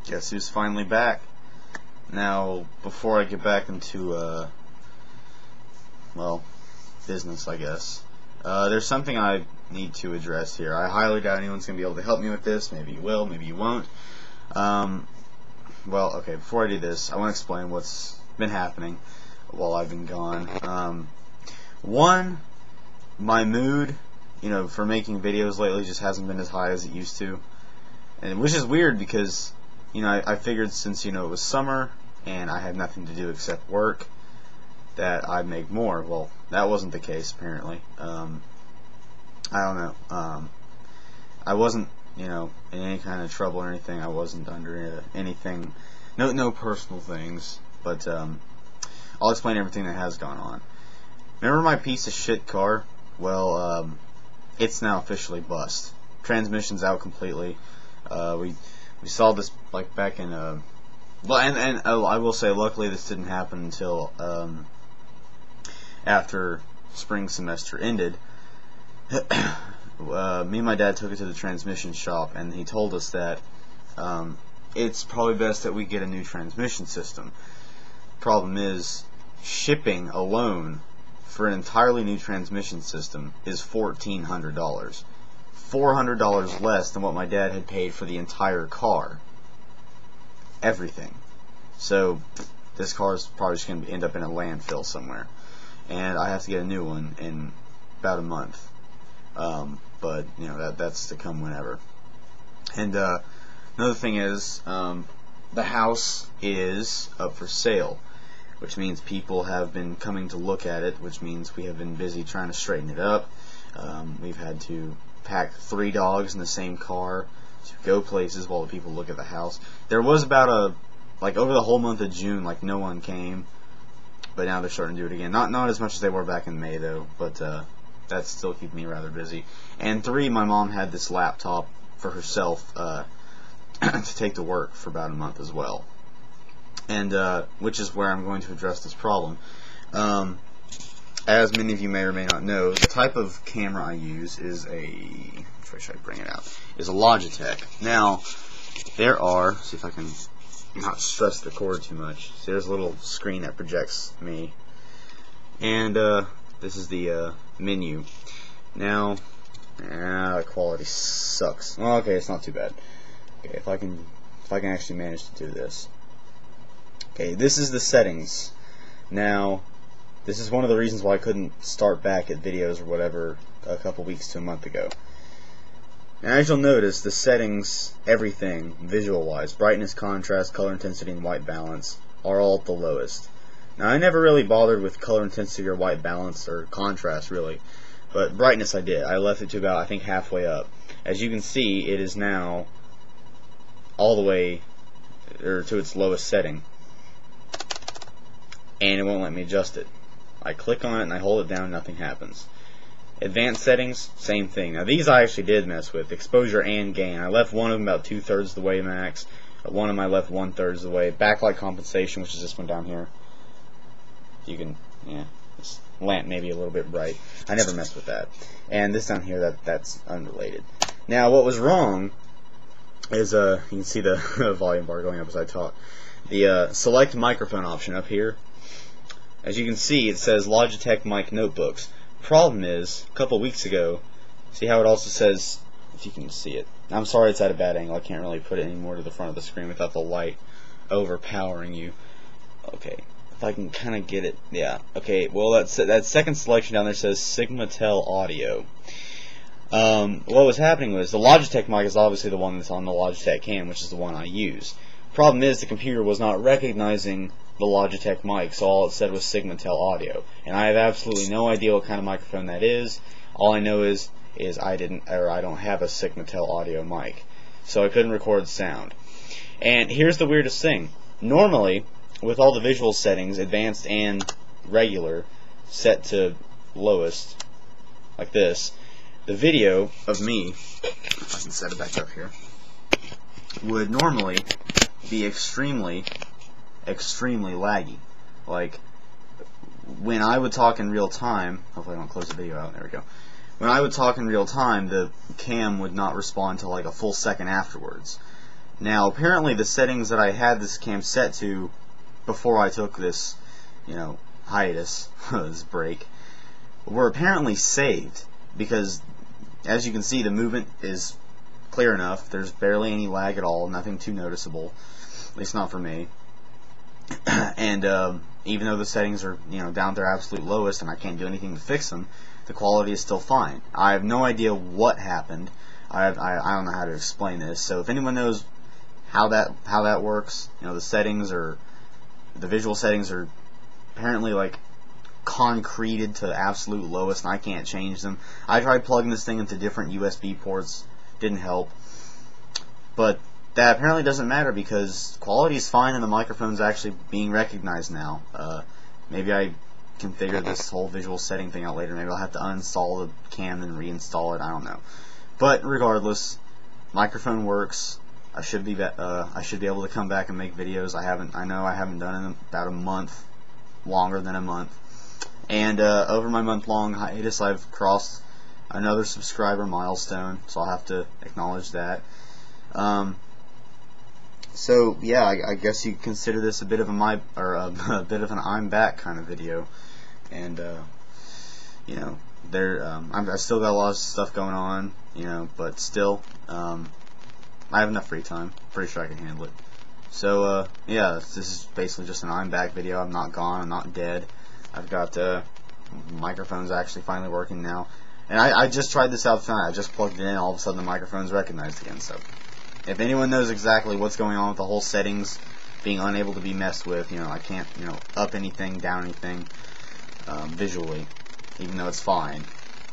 Guess who's finally back? Now, before I get back into, well, business, I guess, there's something I need to address here. I highly doubt anyone's going to be able to help me with this. Maybe you will, maybe you won't. Well, okay, before I do this, I want to explain what's been happening while I've been gone. One, my mood, for making videos lately just hasn't been as high as it used to. And which is weird because, I figured since, it was summer and I had nothing to do except work, that I'd make more. Well, that wasn't the case, apparently. I don't know. I wasn't, in any kind of trouble or anything. I wasn't under anything, no personal things, but I'll explain everything that has gone on. Remember my piece of shit car? Well, it's now officially bust. Transmission's out completely. We saw this like back in well, and I will say, luckily this didn't happen until after spring semester ended. Me and my dad took it to the transmission shop, and he told us that it's probably best that we get a new transmission system. Problem is, shipping alone for an entirely new transmission system is $1,400. $400 less than what my dad had paid for the entire car. Everything. So this car is probably just going to end up in a landfill somewhere, and I have to get a new one in about a month. But that's to come whenever. And another thing is, the house is up for sale, which means people have been coming to look at it, which means we have been busy trying to straighten it up. We've had to pack 3 dogs in the same car to go places while the people look at the house. There was about over the whole month of June, no one came, but now they're starting to do it again. Not as much as they were back in May though, but that's still keeping me rather busy. And 3, my mom had this laptop for herself to take to work for about a month as well. And which is where I'm going to address this problem. As many of you may or may not know, the type of camera I use is which way should I bring it out? Is a Logitech. Now, there are, see if I can not stress the cord too much. See, there's a little screen that projects me. And this is the menu. Now, the quality sucks. Well, okay, it's not too bad. Okay, if I can actually manage to do this. Okay, this is the settings. Now, this is one of the reasons why I couldn't start back at videos or whatever a couple weeks to a month ago. Now, as you'll notice, the settings, everything, visual-wise, brightness, contrast, color intensity, and white balance, are all at the lowest. Now, I never really bothered with color intensity or white balance or contrast, really. But brightness I did. I left it to about, I think, halfway up. As you can see, it is now all the way to its lowest setting. And it won't let me adjust it. I click on it and I hold it down, nothing happens. Advanced settings, same thing. Now these I actually did mess with, exposure and gain. I left one of them about 2/3 of the way max. One of them I left 1/3 of the way. Backlight compensation, which is this one down here. You can, this lamp may be a little bit bright. I never messed with that. And this down here, that's unrelated. Now what was wrong is, you can see the volume bar going up as I talk. The select microphone option up here. As you can see, it says Logitech Mic Notebooks. Problem is, a couple weeks ago, see how it also says, if you can see it. I'm sorry it's at a bad angle. I can't really put it any more to the front of the screen without the light overpowering you. Okay, if I can kind of get it. Yeah, okay, well, that second selection down there says Sigmatel Audio. What was happening was, the Logitech mic is obviously the one that's on the Logitech Cam, which is the one I use. Problem is, the computer was not recognizing the Logitech mic, so all it said was Sigmatel Audio, and I have absolutely no idea what kind of microphone that is. All I know is I don't have a Sigmatel Audio mic, so I couldn't record sound. And here's the weirdest thing: normally, with all the visual settings, advanced and regular, set to lowest, like this, the video of me, if I can set it back up here, would normally be extremely laggy. Like, when I would talk in real time, hopefully I don't close the video out, there we go. When I would talk in real time, the cam would not respond till like a full second afterwards. Now, apparently the settings that I had this cam set to before I took this, hiatus, this break, were apparently saved, because as you can see, the movement is clear enough. There's barely any lag at all, nothing too noticeable, at least not for me. And even though the settings are down at their absolute lowest and I can't do anything to fix them, the quality is still fine. I have no idea what happened. I don't know how to explain this. So if anyone knows how that works, the settings, or the visual settings, are apparently like concreted to the absolute lowest and I can't change them. I tried plugging this thing into different USB ports, didn't help. But that apparently doesn't matter, because quality is fine and the microphone's actually being recognized now. Maybe I can figure this whole visual setting thing out later. Maybe I'll have to uninstall the cam and reinstall it. I don't know. But regardless, microphone works. I should be able to come back and make videos. I know I haven't done it in about a month, longer than a month. And over my month-long hiatus, I've crossed another subscriber milestone, so I'll have to acknowledge that. So yeah, I guess you consider this a bit of a bit of an I'm back kind of video, and I still got a lot of stuff going on, but still, I have enough free time. Pretty sure I can handle it. So yeah, this is basically just an I'm back video. I'm not gone. I'm not dead. I've got microphones actually finally working now, and I just tried this out tonight. I just plugged it in. All of a sudden, the microphone's recognized again. So if anyone knows exactly what's going on with the whole settings being unable to be messed with, I can't, up anything, down anything visually, even though it's fine.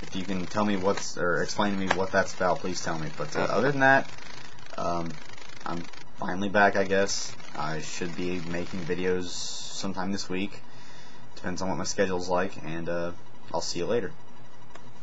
If you can tell me or explain to me what that's about, please tell me. But other than that, I'm finally back, I guess. I should be making videos sometime this week. Depends on what my schedule's like, and I'll see you later.